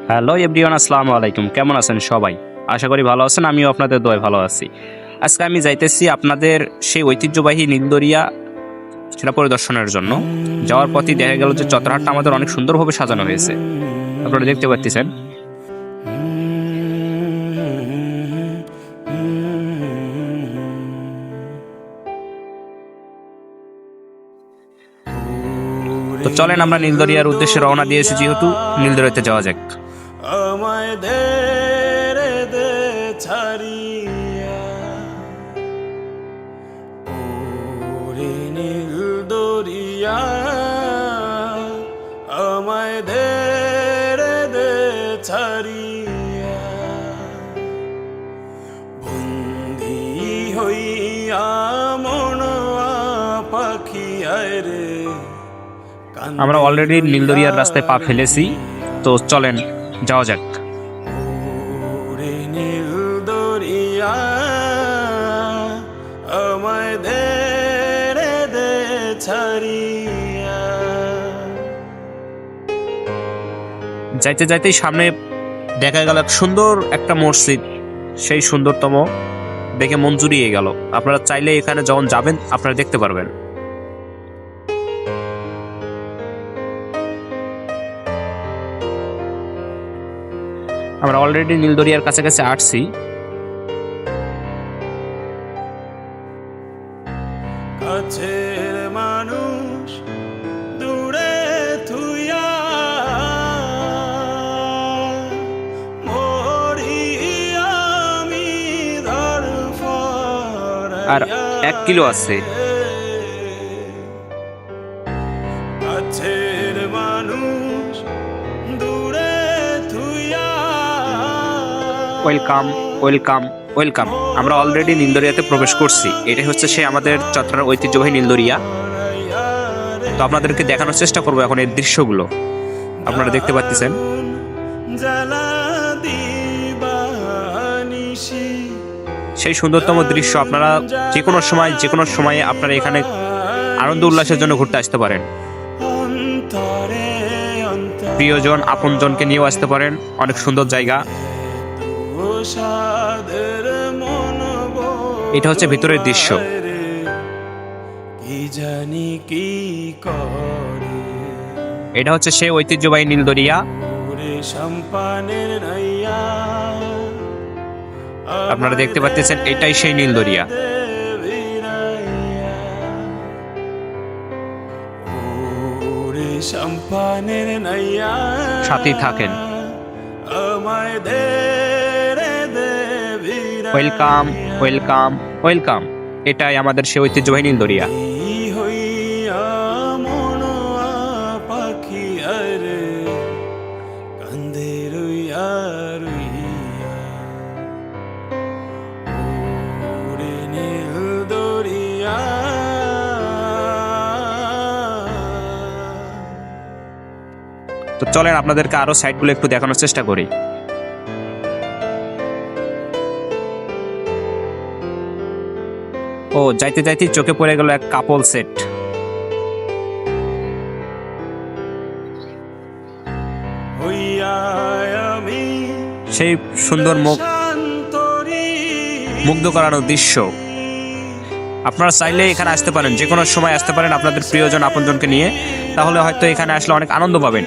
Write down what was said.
Hello everyone, আসসালামু আলাইকুম। কেমন আছেন সবাই? আশা করি ভালো আছেন। আমিও আপনাদের দোয়ায় ভালো আছি। আজকে আমি যাইতেছি আপনাদের সেই ঐতিহ্যবাহী নীলদরিয়া সেটা পরিদর্শনের জন্য। যাওয়ার পথেই দেখা গেল যে চত্বরহাটটা আমাদের অনেক সুন্দরভাবে সাজানো হয়েছে, আপনারা দেখতে পাচ্ছেন। তো চলেন আমরা নীলদরিয়ার উদ্দেশ্যে রওনা দিয়েছি, যেহেতু নীলদরিয়াতে যাওয়া যাক। আমায় দে ছাড়িয়া ওরে নীল দরিয়া, আমায় দে ছাড়িয়া বন্দি হইয়া মন পাখি আয় রে। আমরা অলরেডি নীলদরিয়ার রাস্তায় পা ফেলেছি, তো চলেন যাওয়া যাক। ওরে নীল দরিয়া, আমায় দে ছাড়িয়া। যাইতে যাইতেই সামনে দেখা গেল এক সুন্দর একটা মসজিদ, সেই সুন্দরতম দেখে মন জুড়িয়ে গেল। আপনারা চাইলে এখানে যখন যাবেন আপনারা দেখতে পারবেন। আমরা অলরেডি নীলদরিয়ার কাছাকাছি আসছি। কাছের মানুষ দূরে থুইয়া মরি আমি আর 1 কিলো আছে। কাছের মানুষ দূরে থুইয়া। Welcome welcome welcome. আমরা অলরেডি নীলদরিয়াতে প্রবেশ করছি। এটাই হচ্ছে সে আমাদের চট্টগ্রামের ঐতিহ্যবাহী নীলদরিয়া। তো আপনাদেরকে দেখানোর চেষ্টা করবো এখন এর দৃশ্যগুলো। আপনারা দেখতে পাচ্ছেন সেই সুন্দরতম দৃশ্য। আপনারা যে কোনো সময়ে আপনারা এখানে আনন্দ উল্লাসের জন্য ঘুরতে আসতে পারেন। প্রিয়জন আপনজনকে নিয়েও আসতে পারেন। অনেক সুন্দর জায়গা। এটা হচ্ছে ভিতরের দৃশ্য। এটা হচ্ছে সেই ঐতিহ্যবাহী নীলদরিয়া। আপনারা দেখতে পাচ্ছেন এটাই সেই নীলদরিয়া। সাথেই থাকেন। Welcome welcome welcome. এটাই আমাদের সেই ঐতিহ্যবাহী নীলদরিয়া। তো চলেন আপনাদেরকে আরো সাইটগুলো একটু দেখানোর চেষ্টা করি। ও যাইতে যাইতে চোখে পড়ে গেল এক কাপল সেট। সেই সুন্দর মুগ্ধ করানো দৃশ্য। আপনারা চাইলে এখানে আসতে পারেন, যে কোনো সময় আসতে পারেন আপনাদের প্রিয়জন আপনজনকে নিয়ে। তাহলে হয়তো এখানে আসলে অনেক আনন্দ পাবেন।